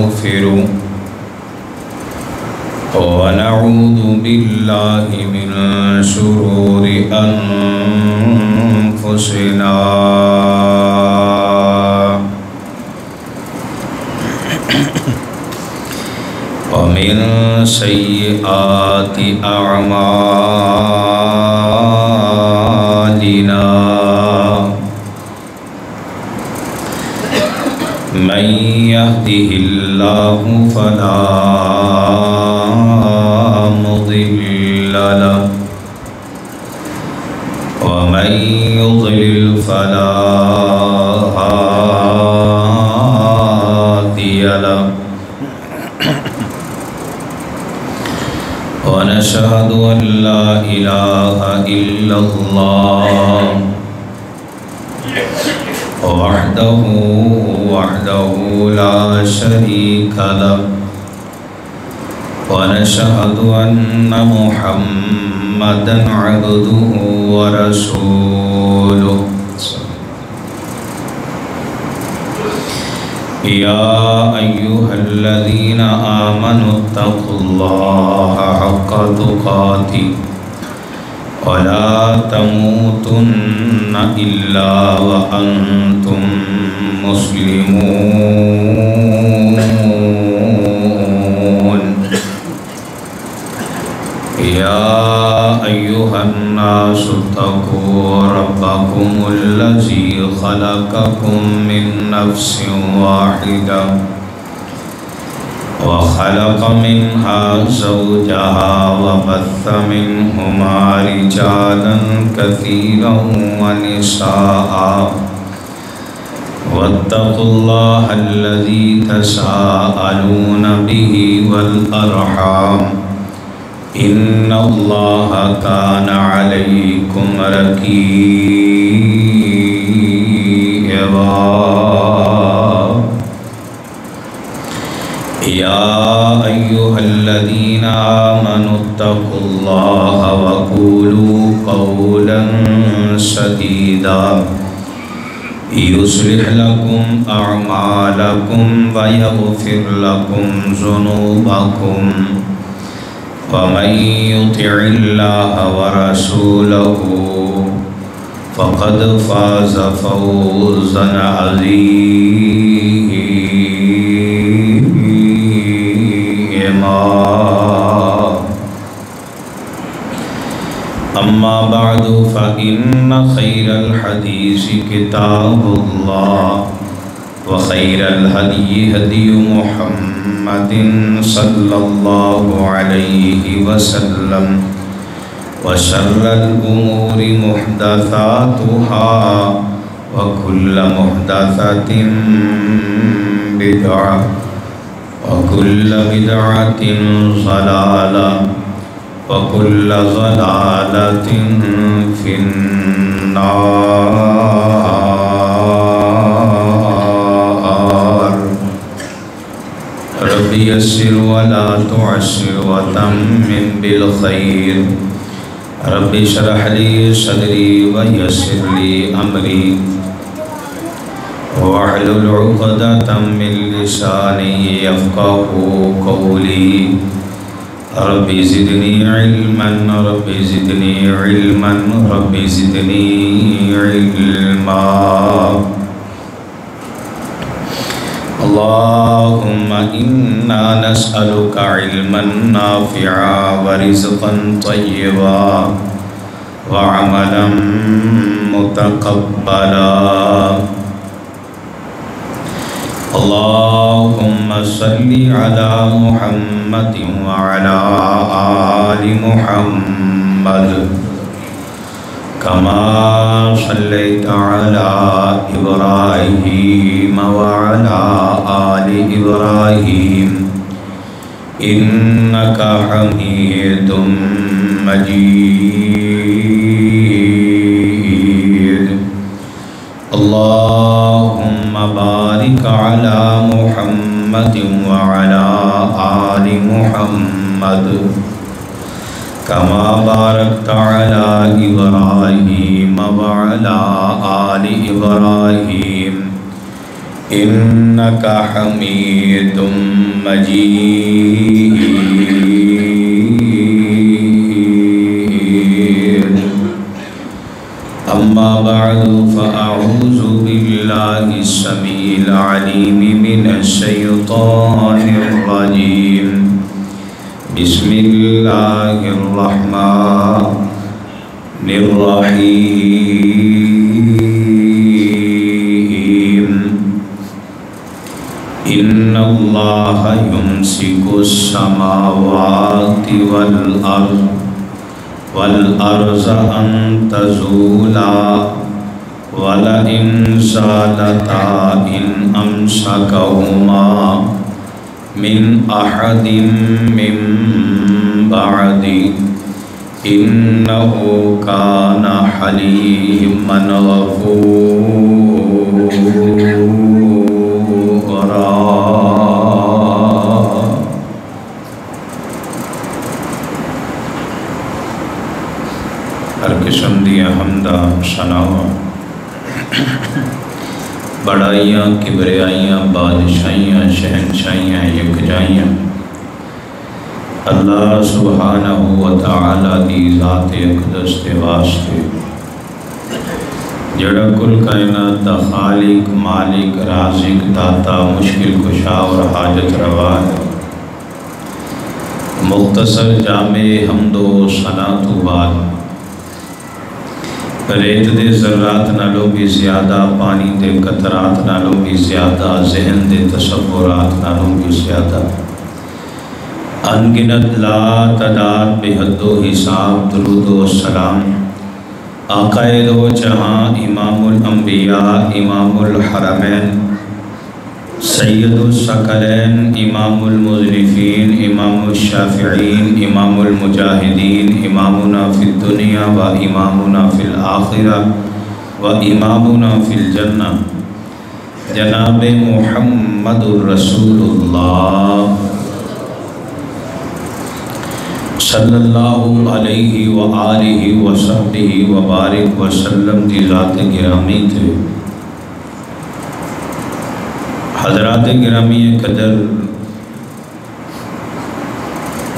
ونستغفره ونعوذ بالله من شرور أنفسنا ومن سيئات أعمالنا من يهده الله فلا مضل له ومن يضلل فلا هادي له ونشهد أن لا إله إلا الله وحده لا شريك له ونشهد أن محمدًا عبده ورسوله يا أيها الذين آمنوا اتقوا الله حق تقاته ولا تموتن إلا وأنتم مسلمون يا أيها الناس اتقوا ربكم الذي خلقكم من نفس واحدة وخلق منها زوجها وبث منهما رجالا كثيرا ونساء واتقوا الله الذي تساءلون به والأرحام إن الله كان عليكم رقيبا يا أيها الذين آمنوا اتقوا الله وقولوا قولا سديدا يصلح لكم أعمالكم ويغفر لكم ذنوبكم ومن يطع الله ورسوله فقد فاز فوزا عظيما أما بعد فإن خير الحديث كتاب الله وخير الهدي هدي محمد صلى الله عليه وسلم وشر الأمور محدثاتها وكل محدثة بدعة وكل بدعة ضلالة وكل ضلالة في النار رب يسر ولا تعسر وتمم بالخير رب اشرح لي صدري ويسر لي أمري واحلل عقدة من لساني يفقهوا قولي رب زدني علما رب زدني علما رب زدني علما اللهم إنا نسألك علما نافعا ورزقا طيبا وعملا متقبلا اللهم صل على محمد وعلى آل محمد كما صليت على إبراهيم وعلى آل إبراهيم إنك حميد مجيد اللهم بارك على محمد وعلى آل محمد كما باركت على إبراهيم وعلى آل إبراهيم إنك حميد مجيد. أما بعد فأعوذ بالله السميع العليم من الشيطان الرجيم. بسم الله الرحمن الرحيم. إن الله يمسك السماوات والأرض أن تزولا ولئن زالتا إن أمسكهما من أحد من بعده إنه كان حليما غفورا. ہر قسم دیا حمدہ ثناواں بڑائیاں کبریائیاں بادشاہیاں شہنشاہیاں یکجائیاں اللہ سبحانہ و تعالی دی ذات اقدس دے واسطے جڑا کل کائنات دا خالق مالک رازق داتا مشکل کشا اور حاجت روا ہے. مختصر جامع حمد و ثنا تو بعد ریت دے ذرات نالوں بھی زیادہ پانی دے قطرات نالوں بھی زیادہ ذہن دے تصورات نالوں بھی زیادہ انگنت لا تعداد بے حد و حساب درود و سلام آقا دو جہاں امام الانبیاء امام الحرمین سید الثقلین امام المذنبین امام الشافعین امام المجاہدین امامنا فی الدنیا و امامنا فی الآخرہ و امامنا فی الجنہ جناب محمد الرسول اللہ صلی اللہ علیہ وآلہ وصحبہ وبارک وسلم دی ذات گرامی تھے. حضرات گرامی قدر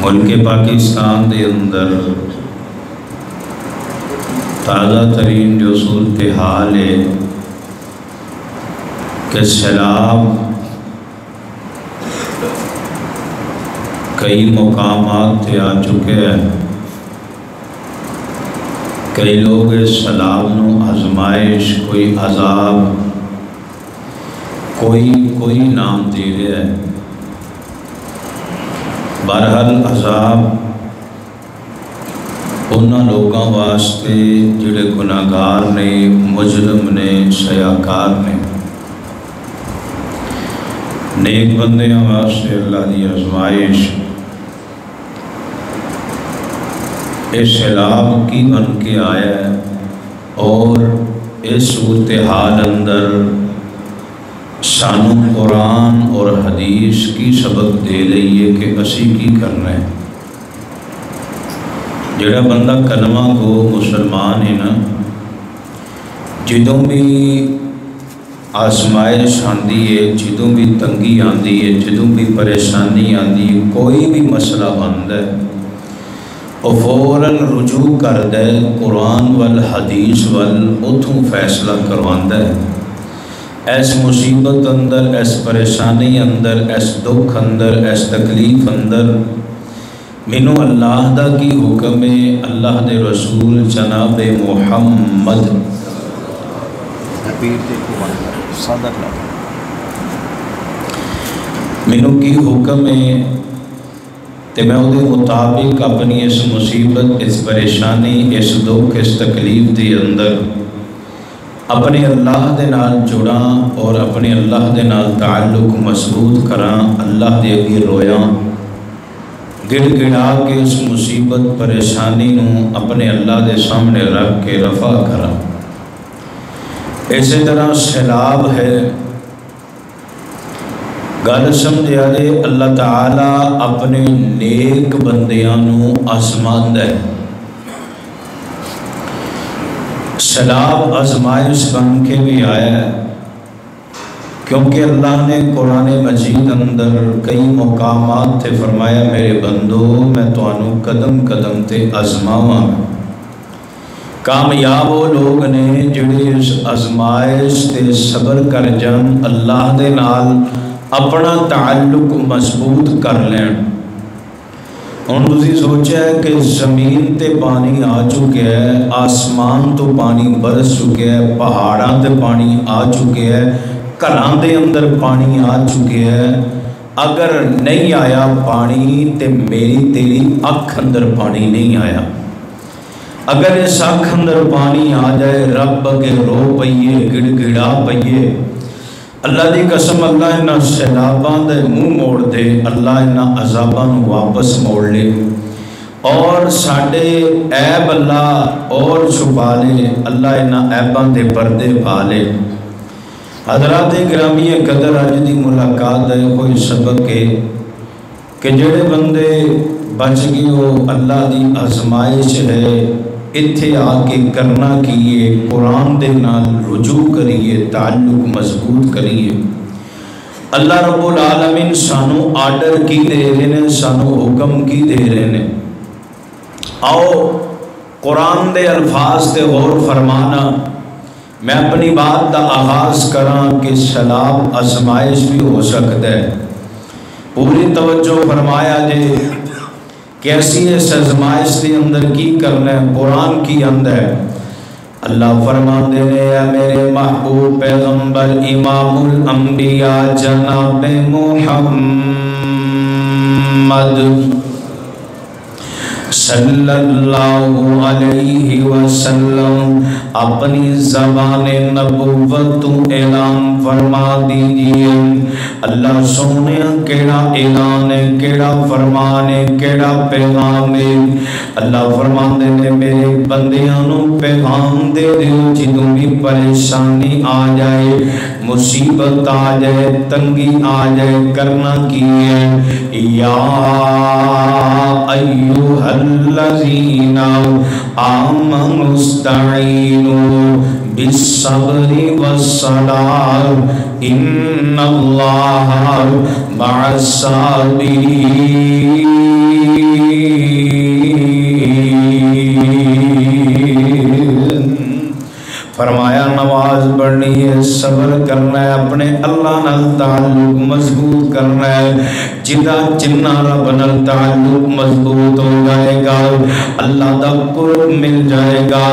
ملک پاکستان دے اندر تازہ ترین جو صورتحال ہے کہ سیلاب کئی مقامات تے آ چکے ہیں. کئی لوگ اس سیلاب نو آزمائش کوئی عذاب کوئی نام دے رہے ہیں. بہرحال عذاب انہاں لوگاں واسطے جڑے گناہگار نے مجرم نے سیاکار نے. نیک بندیاں واسطے اللہ دی آزمائش اس سیلاب کی بن کے آیا ہے اور اس صورتحال اندر سانو قرآن اور حدیث کی سبق دے رہی ہے کہ اسی کی کرنا ہے. جڑا بندہ کلمہ کو مسلمان ہے نا جدوں بھی آزمائش آندی ہے جدوں بھی تنگی آندی ہے جدوں بھی پریشانی آندی ہے کوئی بھی مسئلہ بنتا ہے وہ فوراً رجوع کر دے قرآن والحدیث اتھوں فیصلہ کرواندہ ہے. ایس مصیبت اندر ایس پریشانی اندر ایس دکھ اندر ایس تکلیف اندر مینو اللہ دا کی حکم ہے اللہ دے رسول جناب محمد مینو کی حکم ہے تے میں وہ مطابق اپنی اس مصیبت اس پریشانی اس دکھ اس تکلیف دے اندر اپنے اللہ دے نال جڑاں اور اپنے اللہ دے نال تعلق مضبوط کراں. اللہ دے اگے رویاں گڑ گڑا کے اس مصیبت پریشانی نو اپنے اللہ دے سامنے رکھ کے رفع کراں. اسی طرح سیلاب ہے گل سمجھا دے اللہ تعالیٰ اپنے نیک بندیاں نو آزماندا ہے. سیلاب آزمائش بن کے بھی آیا ہے کیونکہ اللہ نے قرآن مجید اندر کئی مقامات تے فرمایا میرے بندو میں تانوں قدم قدم تے آزماواں. کامیاب وہ لوگ نے جڑے اس آزمائش تے صبر کر جان اللہ دے نال اپنا تعلق مضبوط کر لین. ہن تسی سوچیا ہے کہ زمین تے پانی آ چکا ہے، آسمان تو پانی برس چکا ہے، پہاڑاں تے پانی آ چکا ہے، گھراں دے اندر پانی آ چکا ہے. اگر نہیں آیا پانی تے میری تیری اکھ اندر پانی نہیں آیا. اگر اس اکھ اندر پانی آ جائے رب کے رو پئیے گڑ گڑا پئیے. اللہ دی قسم اللہ انہاں سیلاباں دے منہ موڑ دے، اللہ انہاں عذاباں نوں واپس موڑ لے اور ساڈے عیب اللہ اور چھپا لے. اللہ انہاں عیباں دے پردے پا لے. حضرات گرامی قدر اج دی ملاقات ہے کوئی سبق ہے کہ جڑے بندے بچ گئے ہو اللہ دی آزمائش ہے اتھے آ کے کرنا کیے قرآن دے نال رجوع کریے، تعلق مضبوط کریے. اللہ رب العالمین سانو آرڈر کی دے رہے ہیں، سانو حکم کی دے رہے ہیں. آؤ قرآن دے الفاظ تے غور فرمانا. میں اپنی بات دا آغاز کراں کہ سیلاب آزمائش بھی ہو سکتا ہے. پوری توجہ فرمایا جے کیسی اس آزمائش کے اندر کی کرنا ہے. قرآن کی اندر اللہ فرماتے ہیں اے میرے محبوب پیغمبر امام الانبیاء جناب محمد صلی اللہ علیہ وسلم اپنی زبان نبوت اعلان فرما دیجئے. اللہ سونے کیڑا اعلان ہے، کیڑا فرمان ہے، کیڑا پیغام ہے. اللہ فرماتے ہیں میرے بندیاں نو پیغام دے دیو جدوں بھی پریشانی آ جائے، مصیبت آ جائے، تنگی آ جائے، کرنا کی ہے یا ایھا الذین آمنوا استعینوا بالصبر والصلاۃ ان اللہ مع الصابرین. فرمایا نماز پڑھنی ہے، صبر کرنا ہے، اپنے اللہ نال تعلق مضبوط کرنا ہے. جنہ رب نال تعلق مضبوط ہو جائے گا اللہ دا قرب مل جائے گا.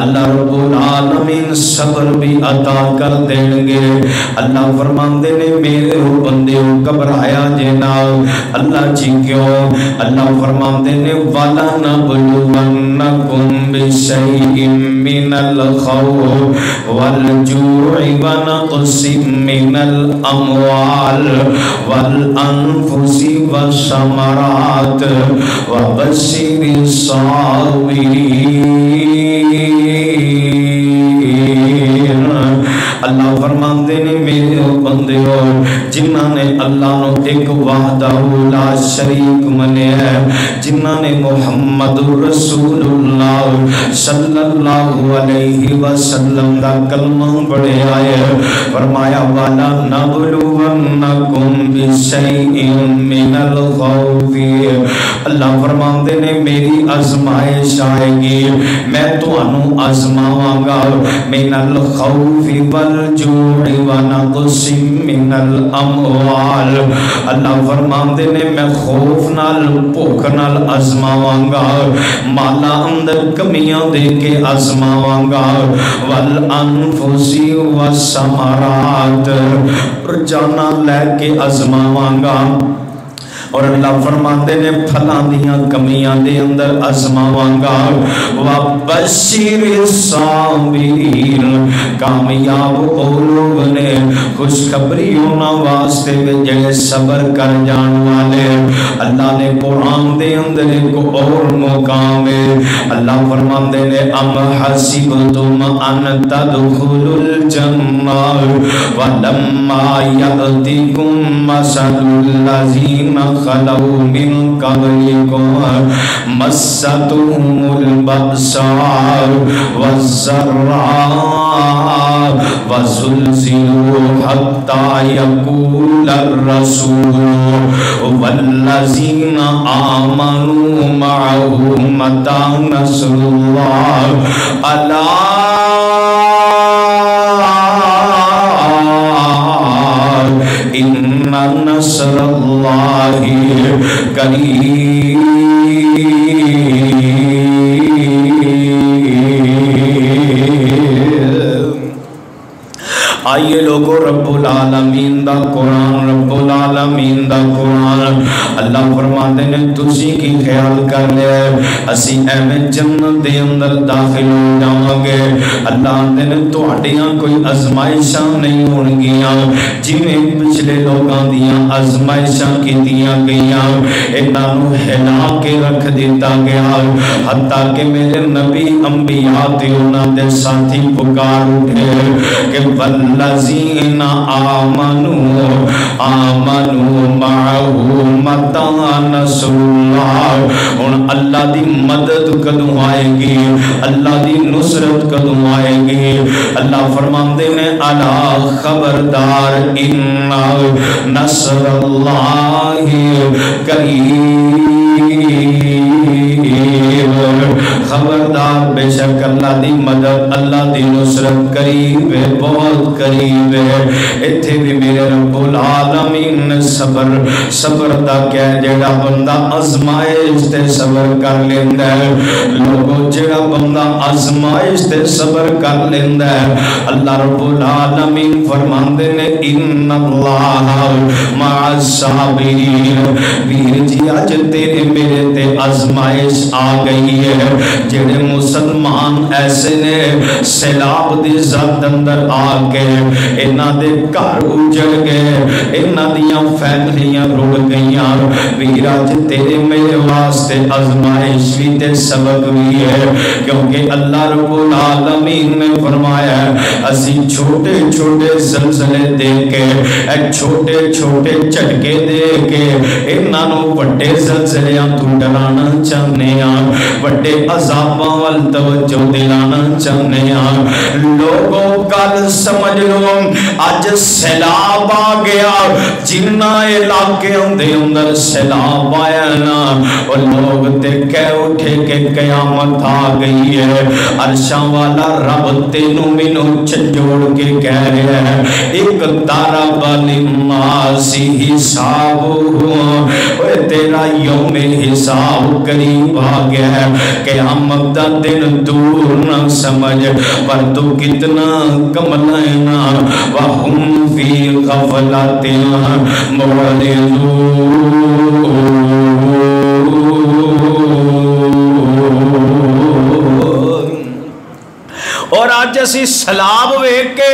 اللہ رب العالمین صبر بھی عطا کر دیں گے. اللہ فرماندے نے میرے بندے گھبرایا جے نہ. اللہ جی کیوں؟ اللہ فرماندے نے والا نبلونکم بشیء من الخوف والجوع ونقص من الاموال والانفس والثمرات وبشر الصابرین. اللہ فرماندے نے میرے بندے ہو جنہ نے اللہ نو ایک وحدہ لا شریک منیا ہے، جنہ نے محمد رسول اللہ صلی اللہ علیہ وسلم دا کلمہ پڑھے آئے. فرمایا والا نبلونکم بشیء من الخوف. اللہ فرماندے نے میری آزمائش آئے گی، میں تانوں آزماواں گا. من الخوف والجوع ونقص من الاموال. اللہ فرماندے نے میں خوف نال بھوک نال آزماواں گا، مالا اندر کمیاں دے کے آزماواں گا. والانفس والثمرات اور جانا لے کے آزماواں گا. اور اللہ فرماندے نے پھلاں دیاں کمیاں دے اندر آزماواں گا. وبشر الصابرین. کامیاب او لوگ نے خوشخبری ہونا واسطے جڑے صبر کر جان والے. اللہ نے قرآن دے اندر ایک اور مقام ہے. اللہ فرماندے نے ام حسبتم ان تدخلوا الجنہ ولما یأتکم مثل الذین خلو من قبلکم مستہمُ البأساء والضراء وزلزلوا حتى يقول الرسول والذين آمنوا معه متى نصر الله ألا إن نصر الله قريب. آئیے لوگو رب العالمین دا قرآن، رب العالمین دا قرآن اللہ فرماتے ہیں تسی کی خیال کر لے اسی ایویں جنت دے اندر داخل ہو جاؤں گے. اللہ نے تو ہٹیاں کوئی ازمائشاں نہیں ہونگیاں جنہیں پچھلے لوگاں دیاں ازمائشاں کی دیاں گئیاں انہوں ہلا کے رکھ دیتا گیا حتیٰ کہ میرے نبی انبیاء تھے انہوں نے ساتھی پکار اٹھے کہ والذین آمنوا معه متى نصر اللہ. اور اللہ دی مدد کدوں آئے گی، اللہ دی نصرت کدوں آئے گی؟ اللہ فرماندے نے الا خبردار ان نصر اللہ قریب، خبردار بے شک اللہ دی مدد اللہ دی نصرت قریب ہے، بہت قریب ہے. اتھے بھی میرے رب العالمین نے صبر دا کیا ہے جڑا بندہ آزمائش تے صبر کر لیندہ ہے. لوگوں جڑا بندہ آزمائش تے صبر کر لیندہ ہے اللہ رب العالمین فرماندے نے ان اللہ مع الصابرین. ویر جی آج تیرے میرے تے آزمائش آ گئی ہے. جڑے مسلمان ایسے نے سیلاب دی زد اندر آ کے انہاں دے گھر اجڑ گئے، انہاں دیاں فیملیاں رڑ گئیاں. ویر آج تیرے میرے واسطے آزمائش بھی تے سبق بھی ہے کیونکہ اللہ رب العالمین نے فرمایا اسی چھوٹے چھوٹے زلزلے دے کے چھوٹے چھوٹے جھٹکے دے کے انہاں نوں بڑے زلزلیاں تو ڈرانا چاہنے ہاں، بڑے عذاباں وال توجہ دلانا چاہنے ہاں. لوگوں کل سمجھ لو اج سیلاب آ گیا، جنہ علاقے دے اندر سیلاب آیا نا اور لوگ تے کہہ اٹھے کہ قیامت آ گئی ہے. عرشاں والا رب تینوں مینوں جھنجھوڑ کے کہہ رہا ہے اقترب للناس حسابهم، اوے تیرا یوم حساب قریب آ گیا ہے. قیامت دا دن دور نہ سمجھ پر تو کتنا کملائنا وہم فی غفلت معرضون. اور آج اسی سیلاب ویکھ کے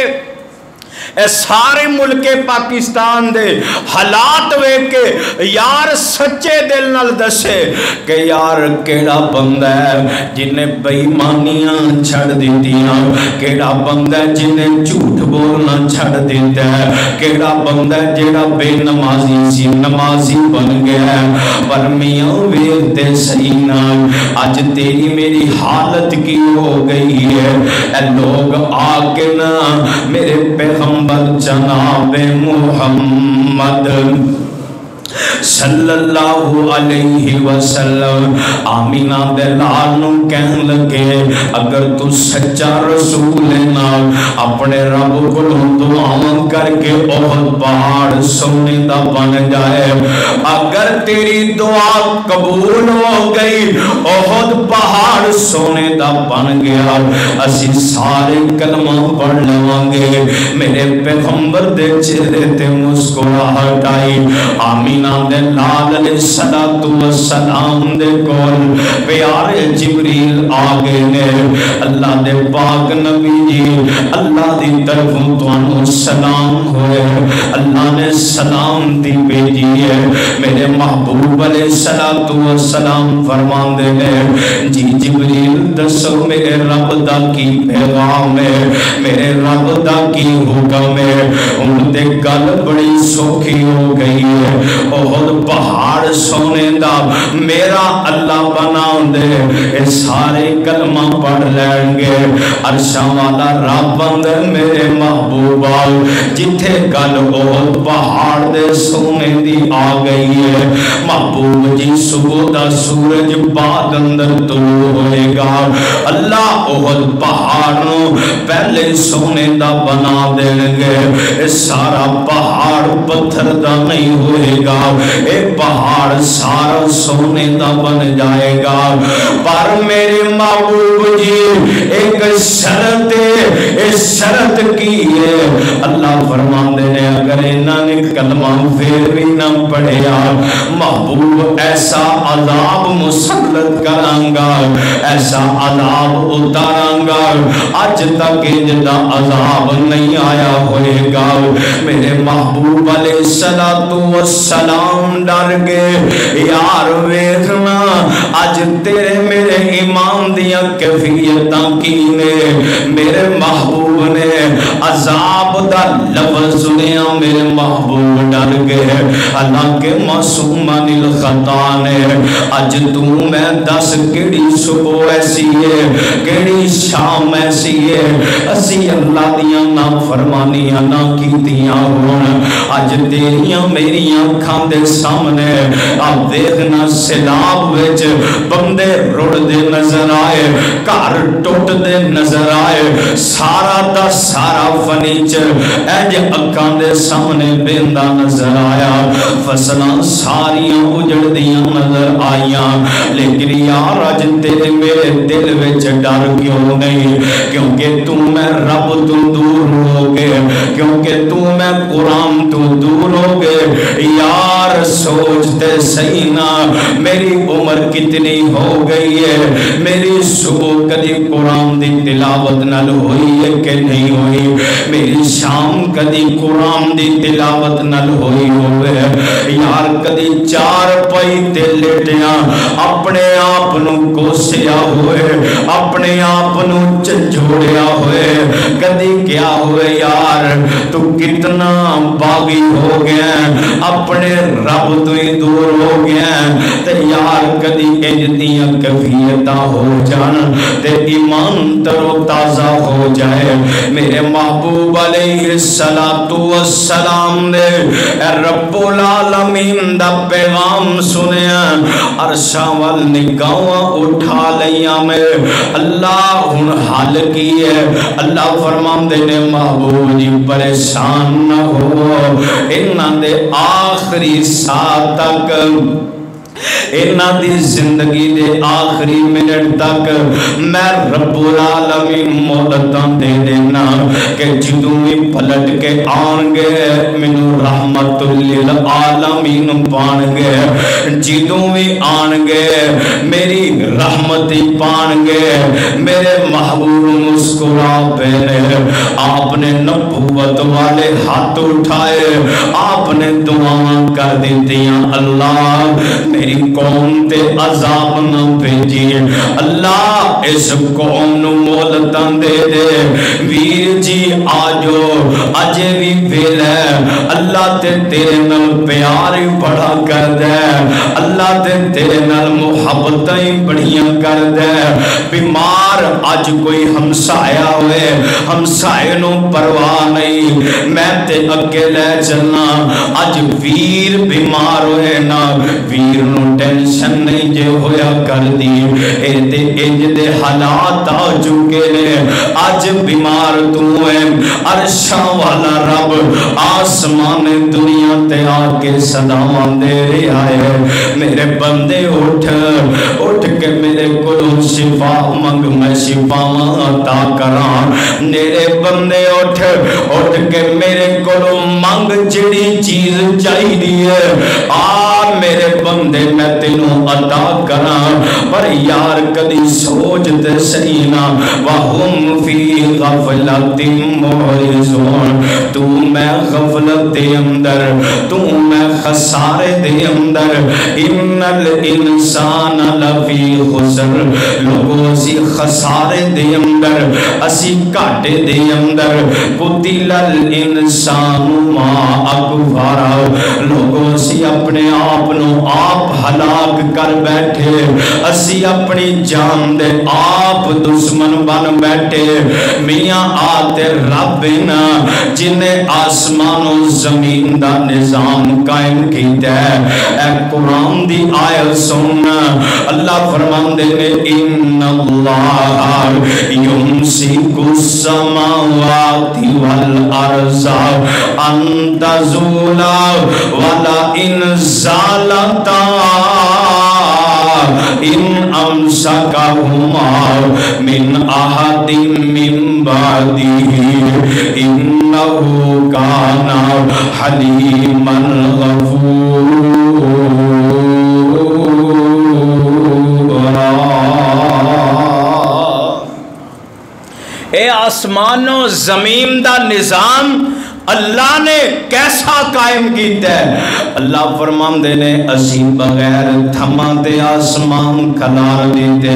اے سارے ملک پاکستان دے حالات ویکھ کے یار سچے دل نال دسے کہ یار کیڑا بندہ ہے جنہیں بے ایمانیاں چھڑ دیتیاں، کیڑا بندہ ہے جنہیں جھوٹ بولنا چھڑ دیتا ہے، کیڑا بندہ ہے جیڑا بے نمازی سی نمازی بن گیا ہے. پر میاں ویکھتے صحیح نہ آج تیری میری حالت کی ہو گئی ہے. اے لوگ آ کے نا میرے پیغمبر جناب محمد صلی اللہ علیہ وسلم آمینہ دے لالوں کہن لگے اگر تو سچا رسول نا اپنے رب کو دعاں کر کے احد پہاڑ سونے دا بن جائے. اگر تیری دعا قبول ہو گئی احد پہاڑ سونے دا بن گیا اسی سارے کلمہ پڑھ لواں گے. میرے پیغمبر دے چہرے تے مسکراہٹ آئی. آمین دے لال علیہ السلام دے کول پیارے جبریل آگے نے. اللہ دے پاک نبی جی اللہ دی طرفوں تو انہوں سلام ہوئے، اللہ نے سلام دی بھیجی ہے. میرے محبوب علیہ السلام فرماندے نے جی جبریل دسو میرے رب دا کی پیغام ہے، میرے رب دا کی حکم ہے۔ ان دے گل بڑی سوکھی ہو گئی ہے، احد پہاڑ سونے دا میرا اللہ بنا دے، اے سارے کلمہ پڑھ لیں گے، عرشاں والا رب اندے میرے محبوبہ جتھے گل احد پہاڑ دے سونے دی آ گئی ہے، محبوب جی صبح دا سورج بعد اندر طلوع ہوئے گا، اللہ احد پہاڑ نو پہلے سونے دا بنا دیں گے، اے سارا پہاڑ پتھر دا نہیں ہوئے گا، اے پہاڑ سارا سونے دا بن جائے گا، پر میرے محبوب جی ایک شرط ہے، اس شرط کی ہے، اللہ فرماندے نے اگر انہاں نے کلمہ پھر بھی نہ پڑھیا محبوب ایسا عذاب مسلط کروں گا، ایسا عذاب اتاروں گا اج تک جدا عذاب نہیں آیا ہوئے گا۔ میرے محبوب علیہ السلام ڈر گئے، یار ویکھنا اج تیرے میرے ایمان دیاں کیفیتاں کی نے، میرے محبوب نے عذاب دا لفظ سنیا، میرے محبوب ڈر گئے، حالانکہ معصوم عن الخطا نے اج تو میں دس کیڑی صبح ایسی ہے کیڑی شام ایسی ہے اسی اللہ دیاں نافرمانیاں نہ کیتیاں ہون، اج تیریاں میریاں اکھاں دے سامنے اب دیکھنا سیلاب وچ بندے رڑ دے نظر آئے، گھر ٹوٹ دے نظر آئے، سارا دا سارا فرنیچر اج اکھاں دے سامنے بیندا نظر آیا، فصلاں ساریاں اجڑ دیاں نظر آئیاں، لیکن یار اج تیرے میرے دل وچ ڈر کیوں نہیں؟ کیونکہ تو میں رب تو دور ہو گئے، کیونکہ تو میں قرآن تو دور ہو گئے، یار سوچتے صحیح نا میری عمر کتنی ہو گئی ہے، میری صبح کدی قرآن دی تلاوت نہ ہوئی ہے کہ نہیں ہوئی، میری شام کدی قرآن دی تلاوت نہ ہوئی ہوئے، یار کدی چار پائی تے لیٹیاں اپنے آپ نو کوسیا ہوئے، اپنے آپ نو چنجھوڑیا ہوئے، کدی کیا ہوئے یار تو کتنا باغی ہو گیا، اپنے رب تو ہی دور ہو گیا، تے یار کدی اجدیاں کفیتاں ہو جان تے ایمان تر و تازہ ہو جائے۔ میرے محبوب علیہ السلام نے رب العالمین دا پیغام سنیا، عرشاں وال نگاہاں اٹھا لیاں میں، اللہ ہن حال کی ہے، اللہ فرماندے نے محبوب جی پریشان نہ ہو، انہاں دے آخری ساتھ تک انہاں دی زندگی دے آخری منٹ تک میں رب العالمین مہلتاں دے دینا کہ جدوں بھی پلٹ کے آن گے منو رحمت للعالمین پان گے، جدوں بھی آن گے میری رحمتی پان گے، میرے محبوب مسکرا پہنے، آپ نے نبوت والے ہاتھ اٹھائے، آپ نے دعاں کر دیتیاں، اللہ میری قوم تے عذاب نہ بھیجی، اللہ اس قوم نو مہلتاں دے دے، ویر جی آجو اجے بھی ویلا، اللہ تے تیرے نال پیار ہی بڑا کر دے، اللہ تے تیرے نال محبتاں ہی بڑیاں کر دے، بیمار اج کوئی ہمسایا ہوئے ہمسائے نو پرواہ نہیں، میں تے اگے لے چلنا، اج ویر بیمار ہوئے نا ویر نو ٹینشن نہیں جے ہویا کر دی، اے تے انج دے حالات آ چکے نے، اج بیمار تو ہے، عرشاں والا رب آسمان دنیا تے آ کے صداواں دے رہا ہے، میرے بندے اٹھ کے میرے کولوں شفا منگ، میں شفاواں عطا کراں، میرے بندے اٹھ کے میرے کولوں منگ جڑی چیز چاہیے، آ میرے بندے میں تینوں عطا کراں پر یار کدی سوچ تے صحیح نہ وَهُمْ فِي غَفْلَةٍ مُعْرِضُونَ تو میں غفلت دے اندر تو میں خسارے دے اندر ان الانسان لفی خسر لوگوں اسی خسارے دے اندر اسی کاٹے دے اندر قتل الانسان ما اکفارا لوگوں اسی اپنے آپ نو آپ ہلاک کر بیٹھے اسی اپنی جان دے آپ دشمن بن بیٹھے میاں آتے رب نا جنہیں آسمان و زمین دا نظام قائم کیتا ہے اے قرآن دی آیت سننا اللہ فرماندے نے ان اللہ یمسک السماوات والارض ان تزولا ولئن زالتا ان امسکہما من احد من بعدہ انہو کان حلیما غفورا اے آسمان و زمین دا نظام اللہ نے کیسا قائم کیتا ہے اللہ فرماندے نے اسی بغیر تھما تے آسمان کھلار دیتے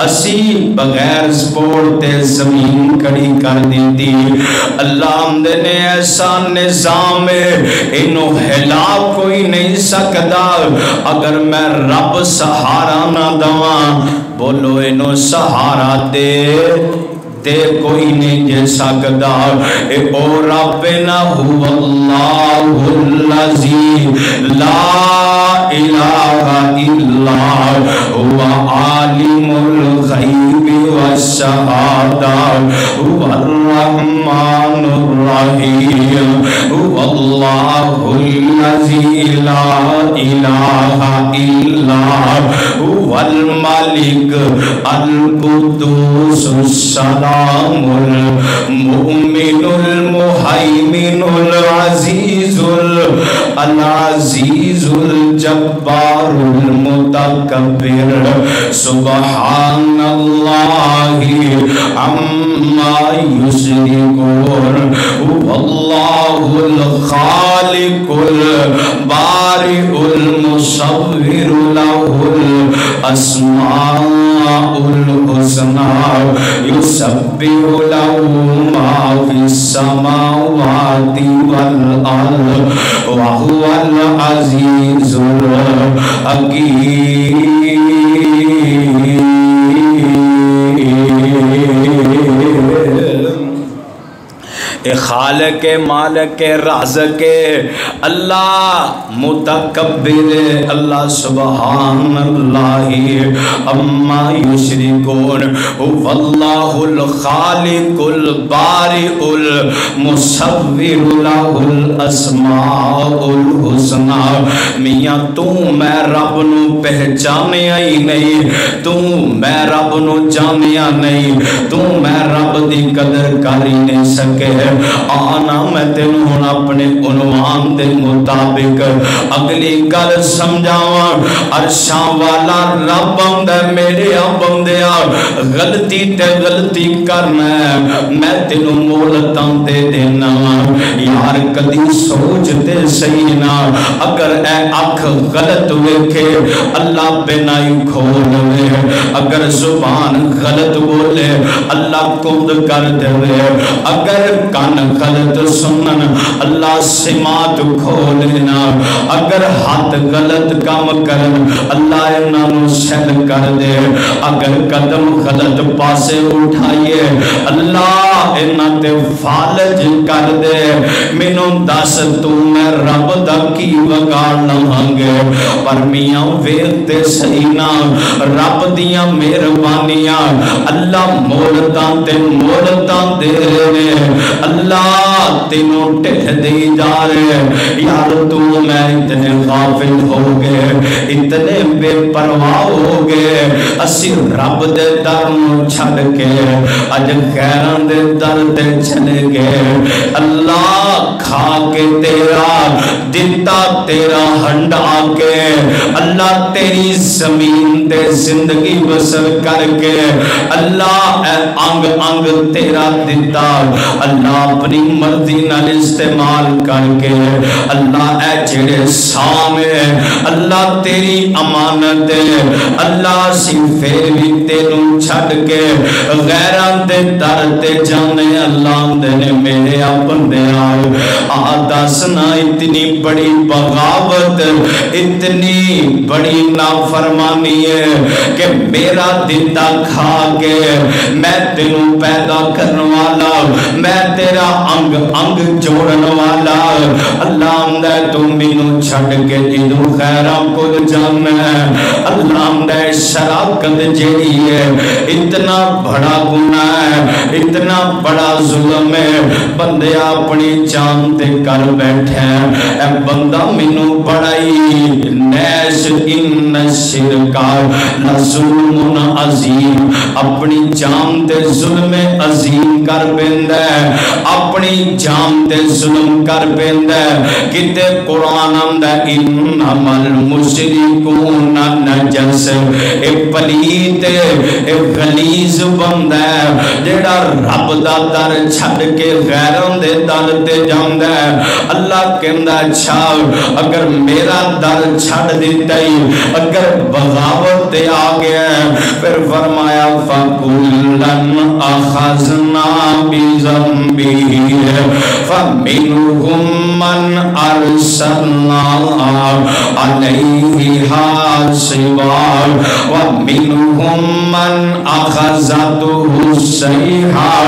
اسی بغیر سپورٹ تے زمین کڑی کر دیتی اللہ ہمدے نے ایسا نظام انہوں ہلا کوئی نہیں سکتا اگر میں رب سہارا نہ دواں بولو انہوں سہارا دے کوئی نہیں جے سکتا اے او ربنا هو اللہ الذی لا الہ الا هو عالم الغیب والشہادہ هو الرحمن الرحیم هو اللہ الذی لا الہ الا هو الملک القدوس السلام المؤمن المهيمن العزيز العزيز الجبار المتكبر سبحان الله عما يشركون والله الخالق البارئ المصور له الأسماء الحسنى يسبح له ما في السماوات والأرض وهو العزيز الحكيم خالق مالک رازق اللہ متکبر اللہ سبحان اللہ اما یشرکون واللہ الخالق البارئ المصور له الاسماء الحسنى میاں تو میں رب نو پہچانیا ہی نہیں تو میں رب نو جانیا نہیں تو میں رب دی قدر کاری نہیں سکے آنا میں تینوں اپنے عنوان دے مطابق اگلی گل سمجھاواں عرشاں والا رب آندا میرے بندیا غلطی تے غلطی کرنا میں تینوں مہلتاں دے دینا یار کدی سوچ تے صحیح نہ اگر اے اکھ غلط ویکھے اللہ بنائی کھولے اگر زبان غلط بولے اللہ کند کر دے اگر کان غلط سنن اللہ سماعت کھولنا اگر ہاتھ غلط کام کرن اللہ انہوں سیل کر دے اگر قدم غلط پاسے اٹھائیے اللہ انہوں تے فالج کر دے منوں دس تو میں رب دا کی وگاڑ لہنگے پر میاں ویختے سینا رب دیاں مہربانیاں اللہ مولتاں دے رہے اللہ تینوں ٹھہ دی جا رہے یار تو میں اتنے غافل ہو گئے اتنے بے پرواہ ہو گئے اسی رب دے در نو چھڈ کے اج غیراں دے در تے چلے گئے اللہ کھا کے تیرا دتا تیرا ہنڈا کے اللہ تیری زمین تے زندگی بسر کر کے اللہ اے انگ انگ تیرا دتا اللہ اپنی مرضی نال استعمال کر کے اللہ اے جڑے سامنے اللہ تیری امانت اللہ سی پھر بھی تینوں چھڈ کے غیراں دے در تے جانے اللہ دے میرے بندے آ دسنا اتنی بڑی بغاوت اتنی بڑی نافرمانی ہے کہ میرا دتا کھا کے میں تینوں پیدا کرنے والا میں تیرا انگ انگ جوڑن والا اللہ دے تو مینوں چھڈ کے جدوں خیراں کول جانا اللہ دے شراکت جیڑی ہے اتنا بڑا گناہ ہے اتنا بڑا ظلم ہے بندے اپنی جان تے کر بیٹھے اے بندہ مینوں بڑائی نیش ان الشرک لظلم عظیم اپنی جان تے ظلم عظیم کر پیندا ہے اپنی جان تے ظلم کر پیندا ہے کتے قرآن آندا انما المشرکون نجس اے پلیت اے غلیظ بندہ ہے جیڑا رب دا در چھڈ کے غیراں دے در تے جاندا ہے اللہ کہندا اچھا اگر میرا در چھڈ دتا ہی اگر بغاوت تے آ گیا پھر فرمایا فَكُلًّا أَخَذْنَا بِذَنبِهِ فَمِنْهُمْ مَنْ أَرْسَلْنَا عَلَيْهِ حَاصِبًا وَمِنْهُمْ مَنْ أَخَذَتْهُ الصَّيْحَةُ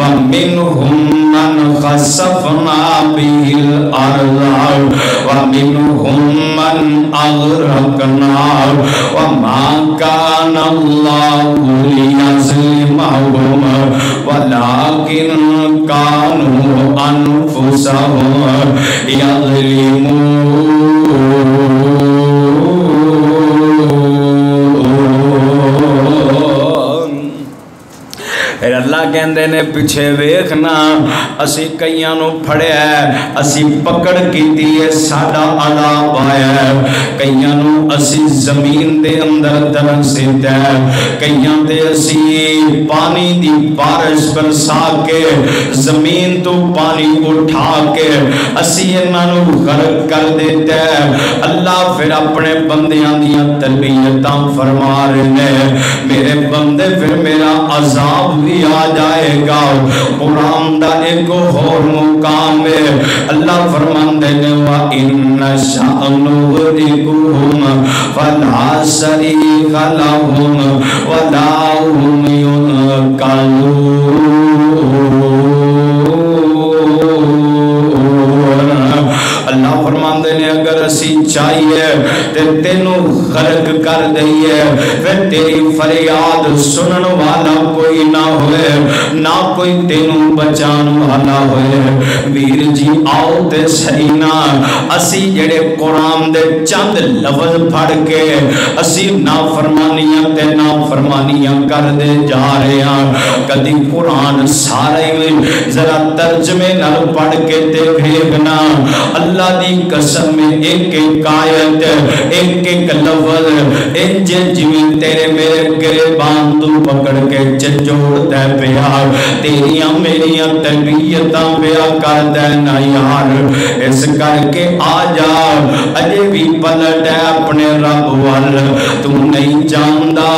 وَمِنْهُمْ مَنْ خَسَفْنَا بِهِ الْأَرْضَ وَمِنْهُمْ مَنْ أَغْرَقْنَا وَمَا كَانَ اللَّهُ لِيَظْلِمَهُمْ وَلَكِنْ كَانُوا أَنفُسَهُمْ يَظْلِمُونَ پھر اللہ کہندے نے پیچھے ویکھنا اسی کئیاں نو پھڑیا ہے اسی پکڑ کیتی ہے ساڈا عذاب آیا ہے کئیاں نو اسی زمین دے اندر دھنس دتا ہے کئیاں تے اسی پانی دی بارش برسا کے زمین تو پانی اٹھا کے اسی انہاں نو غرق کر دیتا ہے اللہ پھر اپنے بندیاں دیاں تربیتاں فرما رہے ہیں میرے بندے پھر میرا عذاب بھی آ جائے گا قرآن دا ایک اور مقام ہے اللہ فرماندے نے وَإِنَّ شَأْ نُغْرِقْهُمْ فَلَا صَرِيخَ لَهُمْ وَلَا هُمْ يُنْقَذُونَ اللہ فرماندے نے اگر اسی چاہیے تے تینوں غرق کر دئیے پھر تیری فریاد سنن والا کوئی نہ ہوئے نہ کوئی تینوں بچان والا ہوئے ویر جی آؤ تے سینا اسی جڑے قرآن دے چند لفظ پڑھ کے اسی نافرمانیاں تے نافرمانیاں کر دے جا رہے ہیں کدی قرآن سارے ذرا ترجمے نال پڑھ کے تے بھیگنا اللہ دی قسم میں ایک ایک آیت ایک ایک لفظ انجے جویں تیرے میرے گریبان تو پکڑ کے چچوڑ دے پیا تیریاں میریاں تربیتاں پیا کر دے نا یار اس کر کے آ جا اجے بھی پلٹ ہے اپنے رب وال تو نہیں جاندا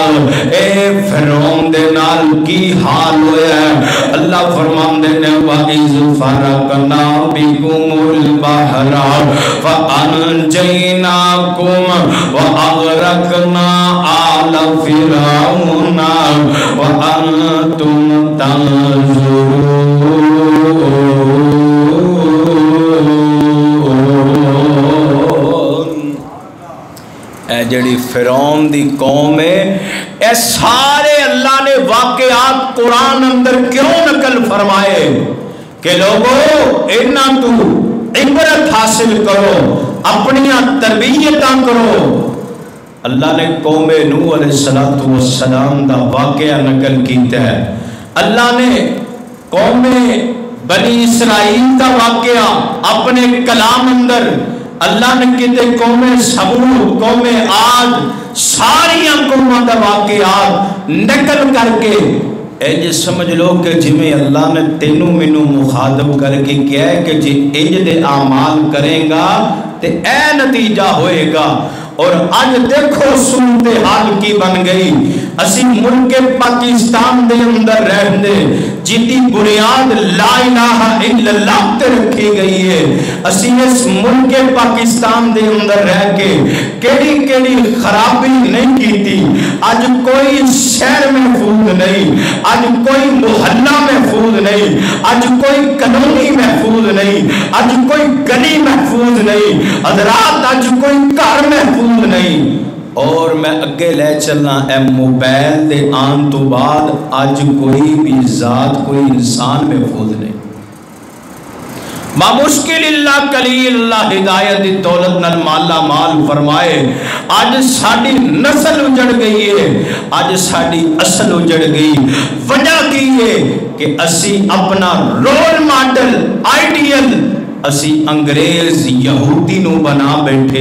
اے فرعون دے نال کی حال ہویا ہے اللہ فرماندے نے وَإِذْ فَرَقْنَا بِكُمُ الْبَحْرَ فَأَنْجَيْنَاكُمْ وَأَغْرَقْنَا آلَ فِرْعَوْنَ وَأَنْتُمْ تَنْظُرُونَ اے جڑی فرعون دی قوم ہے اے سارے اللہ نے واقعات قرآن اندر کیوں نقل فرمائے کہ لوگوں انہاں تو عبرت حاصل کرو اپنی تربیتاں کرو اللہ نے قوم نوح علیہ السلام دا واقعہ نقل کیتا ہے، اللہ نے قوم بنی اسرائیل دا واقعہ اپنے کلام اندر، اللہ نے کہتے قوم سمود، قوم عاد، ساری قوموں دا واقعات نقل کر کے اے سمجھ لو کہ جمیں اللہ نے تینوں مینوں مخاطب کر کے کیا ہے کہ جی انج دے اعمال کریں گا تے اے نتیجہ ہوئے گا۔ اور آج دیکھو صورتحال کی بن گئی، اسی ملک پاکستان دے اندر رہندے جیتی بنیاد لا الہ الا اللہ تے رکھی گئی ہے، اسی اس ملک پاکستان دے اندر رہ کے کیڑی کیڑی خرابی نہیں کیتی، آج کوئی شہر محفوظ نہیں، آج کوئی محلہ محفوظ نہیں، آج کوئی کالونی محفوظ نہیں، آج کوئی گلی محفوظ نہیں، حضرات آج کوئی گھر محفوظ نہیں۔ اور میں اگے لے چلنا اے موبائل دے آن تو بعد آج کوئی بھی ذات کوئی انسان محفوظ نہیں۔ بامشکل اللہ قلیل اللہ ہدایت دی دولت نال مالا مال فرمائے، آج ساڑی نسل اجڑ گئی ہے، آج ساڑی اصل اجڑ گئی، وجہ کی ہے کہ اسی اپنا رول ماڈل آئیڈیل اسی انگریز یہودی نو بنا بیٹھے،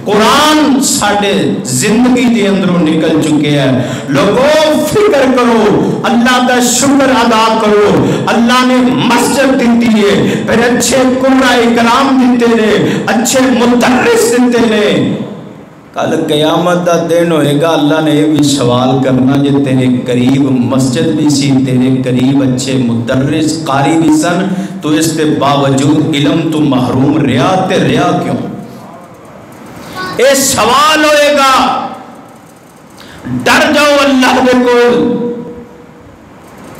قرآن ساڑے زندگی دے اندروں نکل چکے ہیں۔ لوگوں فکر کرو، اللہ کا شکر ادا کرو، اللہ نے مسجد دیتی ہے، پھر اچھے قرآن اکرام دیتے نے، اچھے مدرس دیتے نے۔ کل قیامت دا دن ہوئے گا، اللہ نے یہ بھی سوال کرنا جے تیرے قریب مسجد بھی سی، تیرے قریب اچھے مدرس قاری بھی سن، تو اس کے باوجود علم تو محروم ریا تے ریا کیوں؟ اے سوال ہوئے گا۔ ڈر جاؤ اللہ دے کول،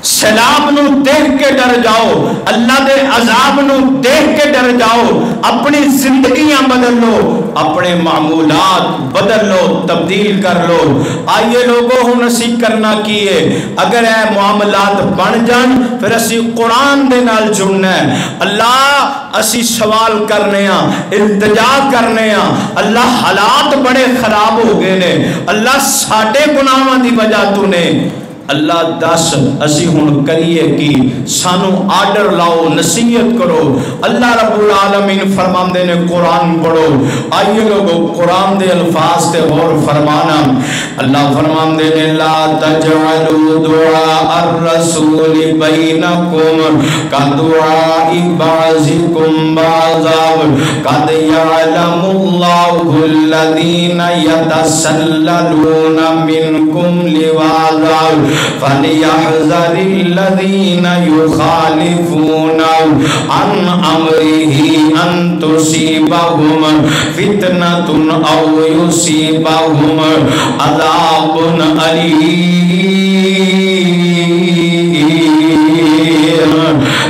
سیلاب نو دیکھ کے ڈر جاؤ، اللہ دے عذاب نو دیکھ کے ڈر جاؤ، اپنی زندگیاں بدل لو، اپنے معمولات بدل لو، تبدیل کر لو۔ آئیے لوگوں ہوں اسی کرنا کیے، اگر اے معاملات بن جان پھر اسی قرآن دے نال جڑنا ہے۔ اللہ اسی سوال کرنے ہاں، التجا کرنے ہاں، اللہ حالات بڑے خراب ہو گئے نے، اللہ ساڑھے گناہاں دی وجہ تو نے، اللہ دس اسی ہن کریے کی، سانو آرڈر لاؤ، نصیحت کرو۔ اللہ رب العالمین فرماندے نے قرآن پڑھو۔ آئیے لوگو قرآن دے الفاظ تے غور فرمانا۔ اللہ فرماندے نے لا تجعلوا دعاء الرسول بینکم کدعاء بعضکم بعضا قد یعلم اللہ الذین یتسللون منکم لواذا فَلْيَحْذَرِ الَّذِينَ يُخَالِفُونَ عَنْ أَمْرِهِ أَن تُصِيبَهُمْ فِتْنَةٌ أَوْ يُصِيبَهُمْ عَذَابٌ أَلِيمٌ۔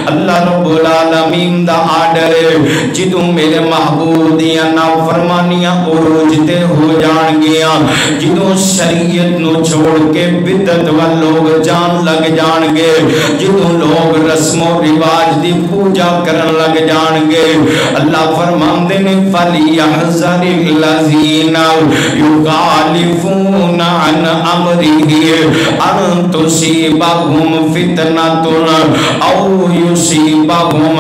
اللہ رب العالمین دا آرڈر ہے، جدوں میرے محبوب دیاں نافرمانیاں عروج تے ہو جان گیا، جدوں شریعت نو چھوڑ کے بدعت وال لوگ جان لگ جان گے، جدوں لوگ رسم و رواج دی پوجا کرن لگ جان گے، اللہ فرماندے نے فَلْيَحْذَرِ الَّذِينَ يُخَالِفُونَ عَنْ أَمْرِهِ أَن تُصِيبَهُمْ فِتْنَةٌ أَوْ يُصِيبَهُمْ،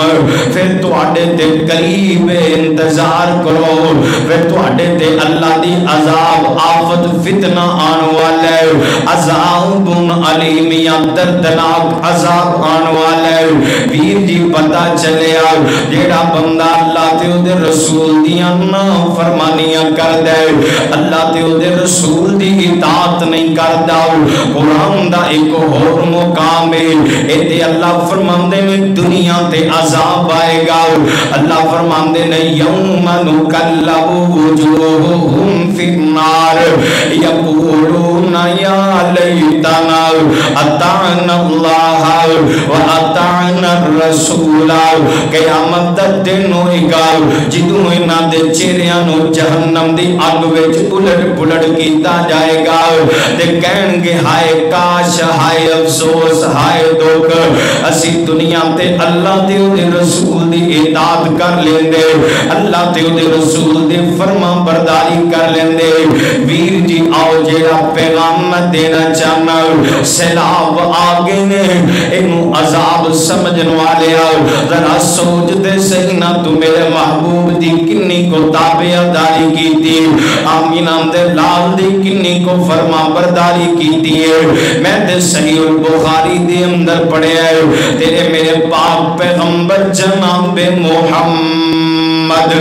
پھر تو اڈے تے قریب انتظار کرو، پھر تو اڈے تے اللہ دی عذاب آفت فتنہ آن والے، عذاب علیم یا دردناک عذاب آن والے۔ ویر جی پتہ چلیا جیڑا بندہ اللہ تے او دے رسول دیاں فرمانیاں کر دے، اللہ تے او دے رسول دی اطاعت نہیں کردا، قرآن دا ایک اور مقام ہے، اے اللہ فرماندے نے دنیا تے عذاب آئے گا۔ اللہ فرماندے نے یوم نکلب وجوہہم فی النار یقولون یا لیتنا اطعنا اللہ وَأَطَعْنَا الرَّسُولَ قیامت دا دن ہوئے گا جدوں انہاں دے چہریاں نو جہنم دی اگ وچ الٹ کیتا جائے گا تے کہن گے ہائے کاش ہائے افسوس ہائے دکھ اسی دنیا تے اللہ تے او دے رسول دی اطاعت کر لیندے اللہ تے او دے رسول دی فرما برداری کر لیندے ویر جی آؤ جیڑا پیغام میں دینا چاہنا سیلاب آگے نے انہوں عذاب سمجھن والے آؤ ذرا سوچ دے صحیح نہ تو میرے محبوب دی کنی کو تابع داری کی تھی آمین آمدے لال دی کنی کو فرما برداری کی تھی میں دے صحیح البخاری دی اندر پڑھے آئے تیرے میرے پاک پیغمبر جناب محمد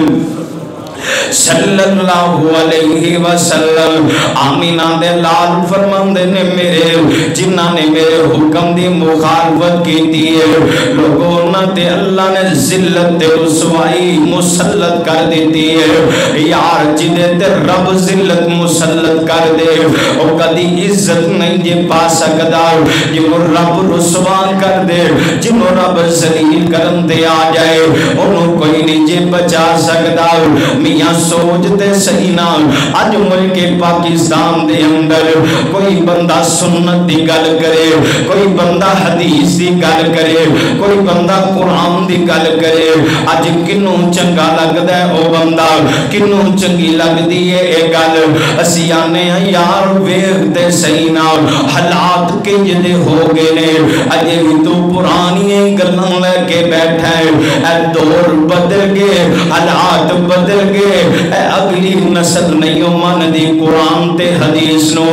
صلی اللہ علیہ وسلم آمینہ دے لال فرماندے نے میرے جنہ نے میرے حکم دی مخالفت کی دیئے لوگوں نہ تے اللہ نے ذلت تے رسوائی مسلط کر دیتی ہے یار جدے تے رب ذلت مسلط کر دے او کدی عزت نہیں جے پا سکدا جنہوں رب رسوا کر دے جنہوں رب ذلیل کرن دے آ جائے انہوں کوئی نہیں جے بچا سکدا میاں سوچتے صحیح نا آج ملک پاکستان دے اندر کوئی بندہ سنت دی گل کرے کوئی بندہ حدیث دی گل کرے کوئی بندہ قرآن دی گل کرے آج کنوں چنگا لگ دے او بندہ کنوں چنگی لگ دیئے اے گل اسی آنے ہیں یار ویغ دے صحیح نا حالات کے جدے ہو گئے نے اجے بھی تو پرانی گلوں لے کے بیٹھا ہے اے دور بدل گئے حالات بدل گئے اے اگلی نسل نہیں من دی قرآن تے حدیث نو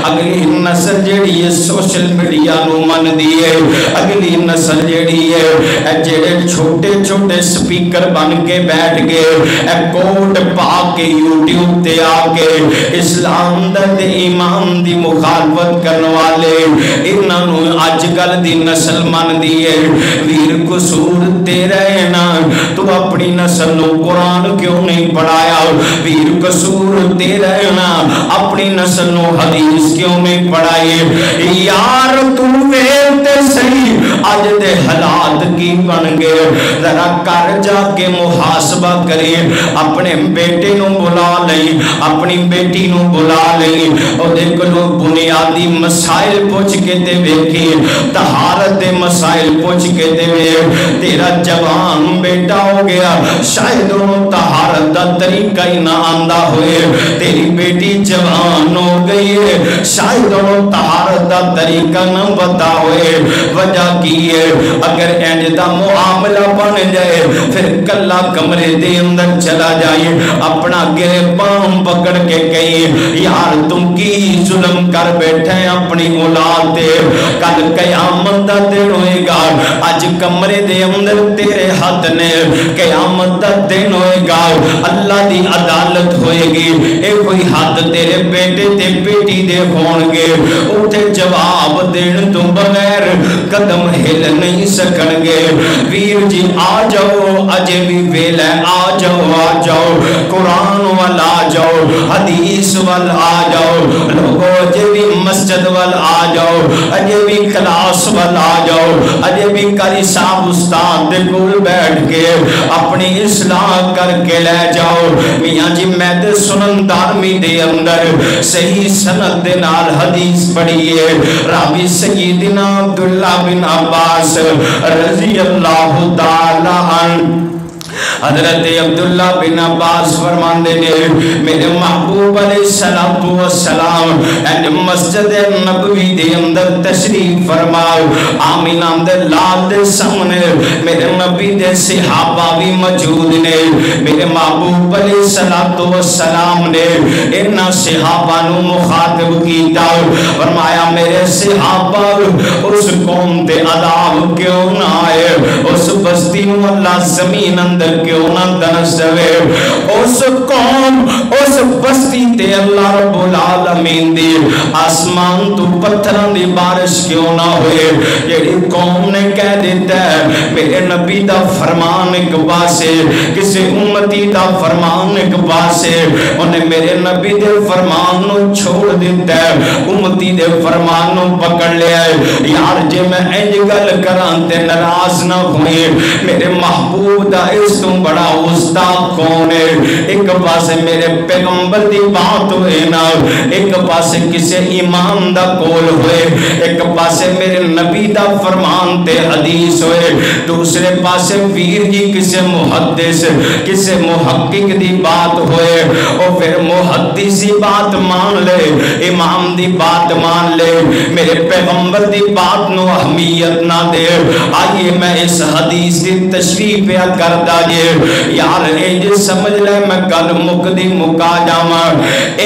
اگلی نسل جیڑی ہے سوشل میڈیا نو من دی ہے اگلی نسل جیڑی ہے اے جیڑے چھوٹے چھوٹے سپیکر بن کے بیٹھ گئے اے کوٹ پا کے یوٹیوب تے آ کے اسلام دا تے ایمان دی مخالفت کرنے والے انہاں نو اج کل دی نسل من دی ہے ویر قصور تیرا ہے نا تو اپنی نسل نو قرآن کیوں نہیں پڑھایا ویر قصور تیرا ہے نا اپنی نسل نو حدیث کیوں نہیں پڑھائے یار تم ویلتے صحیح آج دے حالات کی بن گئے ذرا کر جا کے محاسبہ کریں اپنے بیٹے نو بلا لیں اپنی بیٹی نو بلا لیں اور دیکھ لو بنیادی مسائل پوچھ کے دے ویکھی طہارت دے مسائل پوچھ کے دے ویکھ تیرا جوان بیٹا ہو گیا شاید انہوں طہارت دا طریقہ ہی نہ آندہ ہوئے تیری بیٹی جوان ہو گئی ہے شاید انہوں طہارت دا طریقہ نہ بتا ہوئے وجہ کی ہے اگر اینجدہ معاملہ بن جائے پھر کلہ کمرے دے اندر چلا جائے اپنا گرے پام پکڑ کے کہیں یار تم کی ظلم کر بیٹھے اپنی اولاد دے کل قیامت دا دن ہوئے گا آج کمرے دے اندر تیرے ہاتھ نے قیامت دا دن ہوئے گا اللہ دی عدالت ہوئے گی اے کوئی ہاتھ تیرے بیٹے تے بیٹی دے ہون گے اٹھے جواب دین تم بغیر قدم ہل نہیں سکن گے ویر جی آ جاؤ اجے بھی ویل ہے آ جاؤ قرآن والا آ جاؤ حدیث والا آ جاؤ لوگو اجے بھی مسجد والا آ جاؤ اجے بھی کلاس والا آ جاؤ اجے بھی کاری صاحب استاد دے کول بیٹھ کے اپنی اصلاح کر کے لے جاؤ میاں جی میں دے سنن دارمی دے اندر صحیح سند دے نال حدیث پڑھیے راوی سیدنا عبداللہ بن عباس رضی اللہ تعالی عنہ حضرت عبداللہ بن عباس فرماندے نے میرے محبوب علیہ السلام اینڈ مسجد نبوی دے اندر تشریف فرماؤ آمین آمدے لال دے سامنے میرے نبی دے صحابہ بھی موجود نے میرے محبوب علیہ السلام نے انہا صحابہ نو مخاطب کیتا فرمایا میرے صحابہ اس قوم تے عذاب کیوں نہ آئے اس بستی نو اللہ زمین اندر کیوں نہ دنس جوے، اس قوم اس بستی تے اللہ رب العالمین دی آسمان تو پتھران دی بارش کیوں نہ ہوئے، جیڑی قوم نے کہہ دیتا ہے میرے نبی دا فرمان ایک پاسے، کسی امتی دا فرمان ایک پاسے، انہیں میرے نبی دے فرمان نو چھوڑ دیتا ہے، امتی دے فرمان نو پکڑ لیا ہے۔ یار جے میں انج گل کران تے ناراض نہ ہوئے، میرے محبوب دا اس تو بڑا استاد کون ہے؟ ایک پاسے میرے پیغمبر دی بات ہوئے نا، ایک پاسے کسے ایمان دا کول ہوئے، ایک پاسے میرے نبی دا فرمان تے حدیث ہوئے، دوسرے پاسے ویر جی کسے محدث کسے محقق دی بات ہوئے، اور پھر محدثی بات مان لے، امام دی بات مان لے، میرے پیغمبر دی بات نو اہمیت نہ دے۔ آئیے میں اس حدیث دی تشریح پہ کردا جے، یار انج سمجھ لے میں گل مکدی مکا جاواں،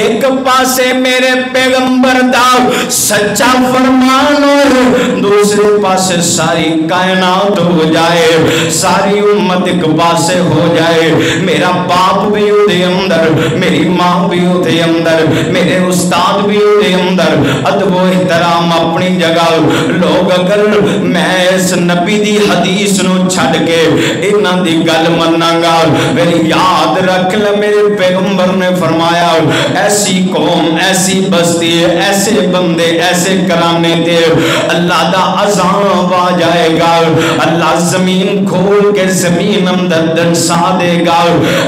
ایک پاسے میرے پیغمبر دا سچا فرمان ہو، دوسرے پاسے ساری کائنات ہو جائے، ساری امت ایک پاسے ہو جائے، میرا باپ بھی ہو دے اندر، میری ماں بھی ہو دے اندر، میرے استاد بھی ہو دے اندر، ادب و احترام اپنی جگہ، لوگ اگر میں اس نبی دی حدیث نو چھڑ کے انہاں دی گل مننا گا، میری یاد رکھ لے میرے پیغمبر نے فرمایا ایسی قوم ایسی بستی ایسے بندے ایسے کرانے تے اللہ دا عذاب آ جائے گا، اللہ زمین کھول کے زمین اندر دنسا دے گا،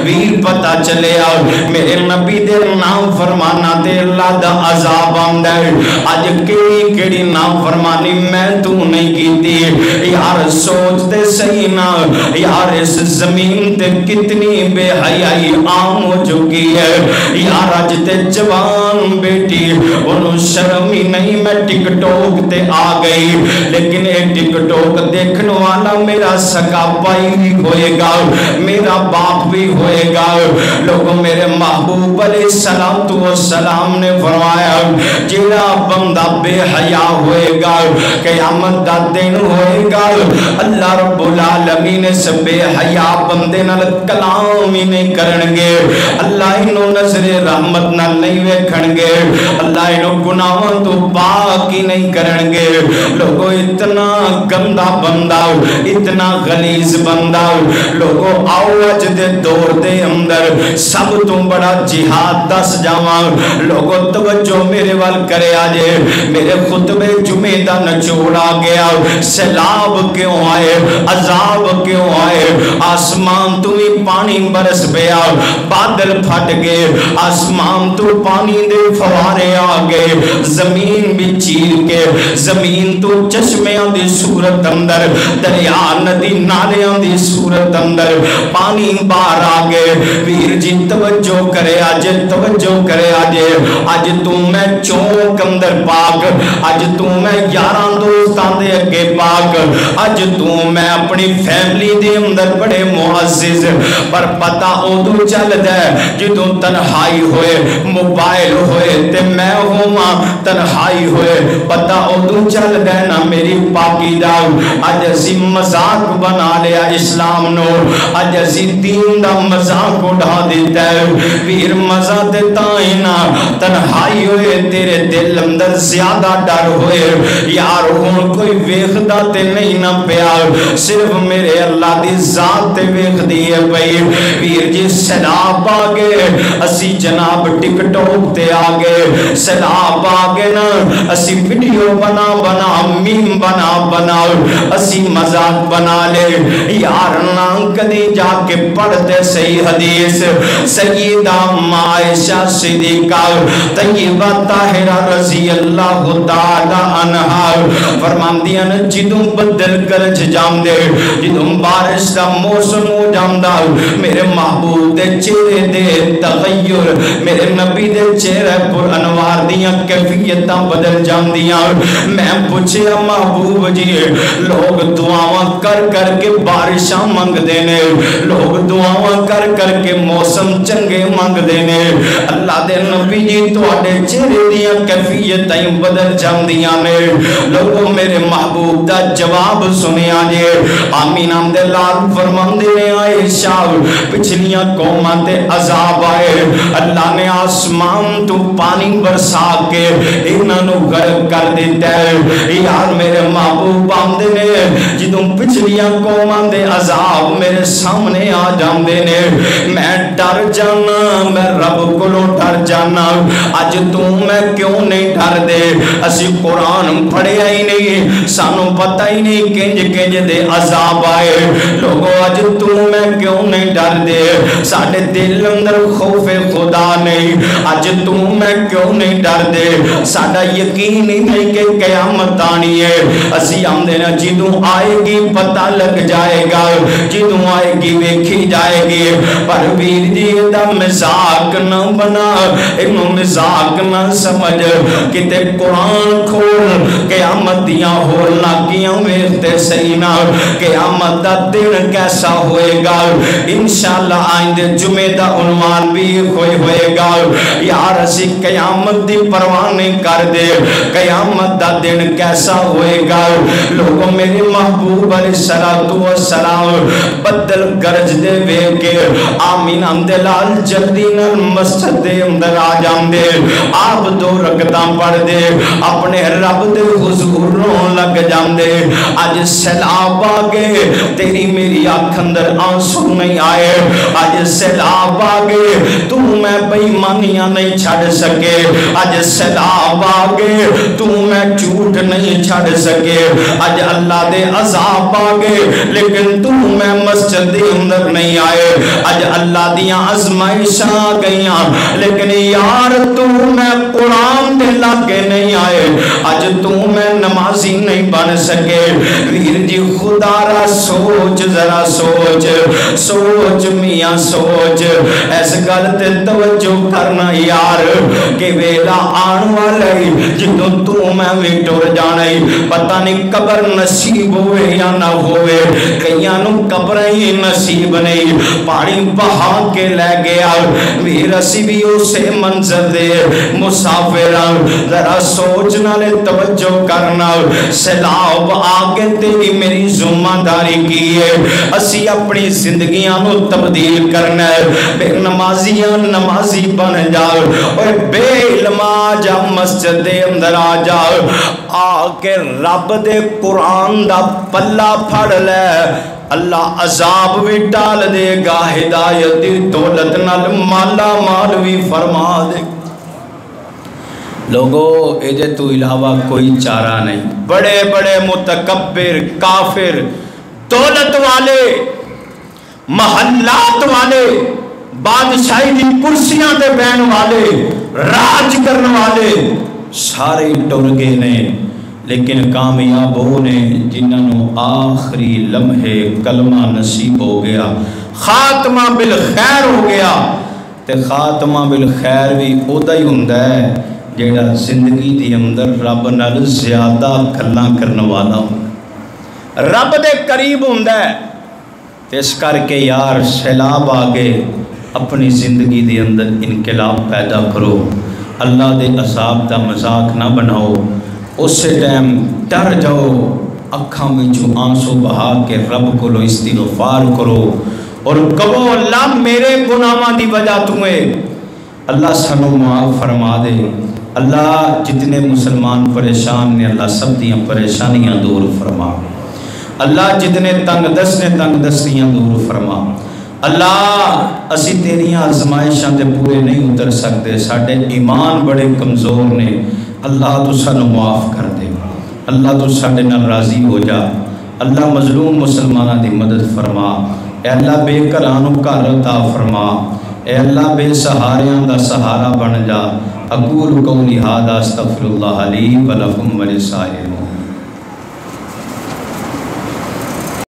ویر پتہ چلے آؤ میرے نبی دے نام فرمانا تے اللہ دا عذاب آمدہ ہے۔ آج کیڑی نام فرمانی میں تو نہیں کیتی، یار سوچ دے صحیح نا، یار اس زمین تے کتنی بے حیائی عام ہو چکی ہے، یار آج تے جوان بیٹی انہوں شرم ہی نہیں، میں ٹک ٹوک تے آ گئی، لیکن ایک ٹک ٹوک دیکھنے والا میرا سکا بھائی بھی ہوئے گا، میرا باپ بھی ہوئے گا، لوگوں میرے محبوب علیہ السلام نے فرمایا جیڑا بندہ بے حیا ہوئے گا قیامت دا دن ہوئے گا، اللہ رب العالمین سے بے حیا بندے نال کلام ہی نہیں کرنگے، اللہ انہوں نظر رحمت نہ نہیں ویکھنگے، اللہ انہوں گناہوں تو پاک ہی نہیں کرنگے۔ لوگوں اتنا گندہ بندہ اتنا غلیظ بندہ، لوگوں آؤ اج دے دور دے اندر سب تو بڑا جہاد دس جاواں، لوگوں توجہ میرے وال کرے آجے، میرے خطبے جمعہ دا نچوڑا گیا، سیلاب کیوں آئے عذاب کیوں آئے، آسمان تو ہی پانی برس پیا، بادل پھٹ گئے، آسمان تو پانی دے فوارے آگے، زمین بھی چیر کے زمین تو چشمیاں دی صورت اندر، دریا ندی نالیاں دی صورت اندر پانی باہر آگے، ویر جی توجہ کرے آجے توجہ کرے آجے، آج تو میں چوک اندر پاک، آج تو میں یاران دوستان دے اگے پاک، آج تو میں اپنی فیملی دے اندر بڑے معزز، پر پتا اودو چل دے جدوں تنہائی ہوئے موبائل ہوئے تے میں ہوا تنہائی ہوئے، پتا اودو چل دے نا میری پاکی دا، آج اسی مذاق بنا لیا اسلام نو، آج اسی دین دا مذاق اڑا دیتا ہے، ویر مزہ دیتا ہی نا، تنہائی ہوئے تیرے دل اندر زیادہ ڈر ہوئے، یار ہون کوئی ویخدہ تے نہیں نہ پیار، صرف میرے اللہ دی ذات تے ویخ دیئے بھئی، ویر جی سیلاب آگے، اسی جناب ٹک ٹوک تے آگے، سیلاب آگے نا، اسی ویڈیو بنا بنا میم بنا بنا، اسی مذاق بنا لے، یار نا کدی جا کے پڑھتے صحیح حدیث، سیدہ عائشہ صدیقہ طیبہ طاہرہ رضی اللہ تعالی عنہا فرمان دیا نا جدوں بدل گرج جام دے، جدوں بارش دا موسم ہو جام دا، میرے محبوب دے چہرے دے تغیر، میرے نبی دے چہرے پر انوار دیا کیفیتاں بدل جام دیا، میں پوچھے محبوب جی لوگ دعاواں کر کر کے بارشاں منگ دینے، لوگ دعاواں کر کر کے موسم چنگے منگ دینے، اللہ دے نبی جی تو آڈے چہرے دیا کیفیتاں کیفیت بدل جاندیاں نے لوگوں میرے محبوب دا جواب سنیا جے آمین آمدے لال فرماندے نے عائشہ پچھلیاں قوماں تے عذاب آئے اللہ نے آسمان تو پانی برسا کے انہاں نو غرق کر دیتا ہے یار میرے محبوب آمدے نے جدوں پچھلیاں قوماں دے عذاب میرے سامنے آ جاندے نے میں ڈر جانا میں رب کولوں ڈر جانا اج تو میں کیوں نہیں ڈر دے اسی قرآن پڑھیا ہی نہیں سانو پتہ ہی نہیں کنج کنج دے عذاب آئے لوگوں اج تو میں کیوں نہیں ڈر دے ساڑھے دل اندر خوف خدا نہیں اج تو میں کیوں نہیں ڈر دے ساڑھا یقین ہی نہیں کہ قیامت آنی ہے اسی ہم دینا جدوں آئے گی پتہ لگ جائے گا جدوں آئے گی ویکھی جائے گی پر ویر جی دا مزاق نہ بنا انہوں مزاق نہ سمجھ کتے قرآن کھول قیامت دیاں ہولنا کیاں ویختے سینا قیامت دا دن کیسا ہوئے گا انشاءاللہ آئندے جمعہ دا عنوان بھی ہوئے گا یار اسی قیامت دی پرواہ نہیں کر دے قیامت دا دن کیسا ہوئے گا لوگوں میرے محبوب علیہ السلام بدل گرج دے وے کے آمین اندے لال جلدی نال مسجد دے اندر آ جان دے آپ 2 رکعتاں پڑھ دے اپنے رب دے حضور رون لگ جان دے آج سیلاب آگے تیری میری آنکھ اندر آنسو نہیں آئے آج سیلاب آگے تو میں بےایمانیاں نہیں چھڑ سکے آج سیلاب آگے تو میں جھوٹ نہیں چھڑ سکے آج اللہ دے عذاب آگے لیکن تو میں مسجد دے اندر نہیں آئے آج اللہ دیاں آزمائشاں آ گئیاں لیکن یار تو میں قرآن دے لاگے نہیں آئے آج تو میں نمازی نہیں بن سکے ویر جی خدا را سوچ ذرا سوچ میاں سوچ ایس غلط توجہ کرنا یار کہ ویلا آن والی جدوں تو میں بھی ٹر جانے پتہ نہیں قبر نصیب ہوئے یا نہ ہوئے کئیاں نو قبر ہی نصیب نہیں پانی بہا کے لے گیا ویر اسی بھی اسے منظر دے مسافران ذرا سوچنا لے توجہ کرنا سیلاب آگے تیری میری ذمہ داری کی ہے اسی اپنی زندگیاں نو تبدیل کرنا ہے بے نمازیاں نمازی بن جاؤ اور بے علماء جا مسجد دے اندر آ جاؤ آ کے رب دے قرآن دا پلہ پھڑ لے اللہ عذاب بھی ٹال دے گا ہدایت دی دولت نال مالا مال بھی فرما دے لوگوں ایدے تو علاوہ کوئی چارہ نہیں بڑے بڑے متکبر کافر دولت والے محلات والے بادشاہی دی کرسیاں دے بین والے راج کرن والے سارے ٹر گئے نے لیکن کامیاب ہونے جنہوں آخری لمحے کلمہ نصیب ہو گیا خاتمہ بالخیر ہو گیا تے خاتمہ بالخیر بھی اودا ہی ہوندہ ہے جیڑا زندگی دی اندر رب نال زیادہ گلاں کرنے والا ہوں رب دے قریب ہوندہ ہے اس کر کے یار سیلاب آگے اپنی زندگی دے اندر انقلاب پیدا کرو اللہ دے عذاب دا مذاق نہ بناؤ اس ٹائم ڈر جاؤ اکھاں میں جو آنسو بہا کے رب کو لو استغفار کرو اور کہو اللہ میرے گناہاں دی وجہ تمہیں اللہ سانو معاف فرما دے اللہ جتنے مسلمان پریشان نے اللہ سب دیاں پریشانیاں دور فرما اللہ جتنے تنگ دست نے تنگ دستیاں دور فرما اللہ اسی تیریاں آزمائشاں تے پورے نہیں اتر سکتے ساڑھے ایمان بڑے کمزور نے اللہ تو سانو معاف کر دے اللہ تو ساڑھے نال راضی ہو جا اللہ مظلوم مسلمانہ دی مدد فرما اے اللہ بے کرانو کا رتا فرما اے اللہ بے سہاریاں دا سہارا بن جا اقول قولی ھذا استغفر اللہ لی ولکم ولسائر